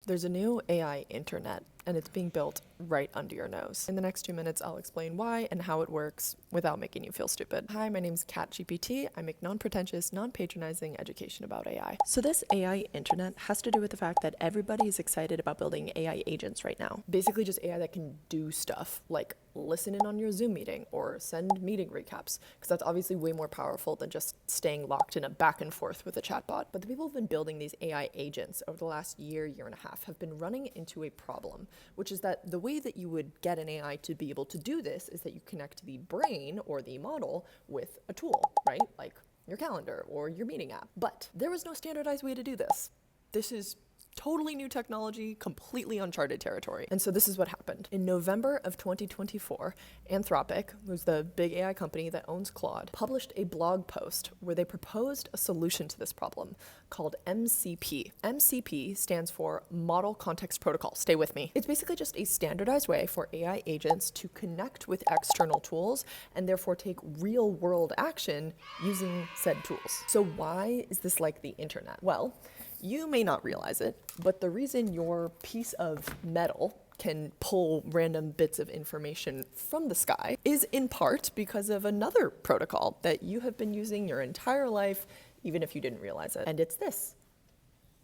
There's a new AI internet, and it's being built right under your nose. In the next 2 minutes, I'll explain why and how it works without making you feel stupid. Hi, my name's CatGPT. I make non-pretentious, non-patronizing education about AI. So this AI internet has to do with the fact that everybody is excited about building AI agents right now. Basically just AI that can do stuff like listen in on your Zoom meeting or send meeting recaps, because that's obviously way more powerful than just staying locked in a back and forth with a chatbot. But the people who've been building these AI agents over the last year and a half have been running into a problem, which is that the way that you would get an AI to be able to do this is that you connect the brain or the model with a tool, right? Like your calendar or your meeting app. But there was no standardized way to do this. This is totally new technology, completely uncharted territory. And so this is what happened. In November of 2024, Anthropic, who's the big AI company that owns Claude, published a blog post where they proposed a solution to this problem called MCP. MCP stands for Model Context Protocol. Stay with me. It's basically just a standardized way for AI agents to connect with external tools and therefore take real world action using said tools. So why is this like the internet? Well, you may not realize it, but the reason your piece of metal can pull random bits of information from the sky is in part because of another protocol that you have been using your entire life, even if you didn't realize it. And it's this.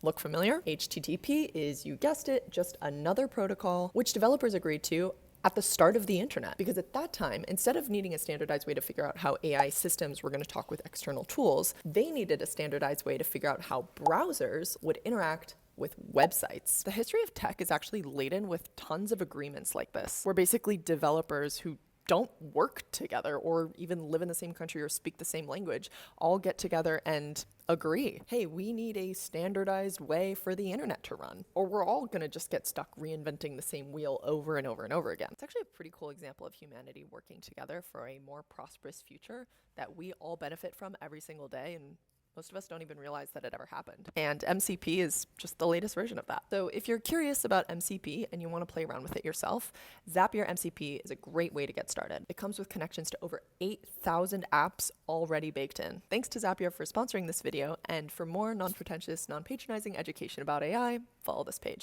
Look familiar? HTTP is, you guessed it, just another protocol which developers agreed to at the start of the internet. Because at that time, instead of needing a standardized way to figure out how AI systems were going to talk with external tools, they needed a standardized way to figure out how browsers would interact with websites. The history of tech is actually laden with tons of agreements like this, where basically developers who don't work together or even live in the same country or speak the same language all get together and agree, hey, we need a standardized way for the internet to run, or we're all gonna just get stuck reinventing the same wheel over and over and over again. It's actually a pretty cool example of humanity working together for a more prosperous future that we all benefit from every single day, and most of us don't even realize that it ever happened. And MCP is just the latest version of that. So if you're curious about MCP and you want to play around with it yourself, Zapier MCP is a great way to get started. It comes with connections to over 8,000 apps already baked in. Thanks to Zapier for sponsoring this video, and for more non-pretentious, non-patronizing education about AI, follow this page.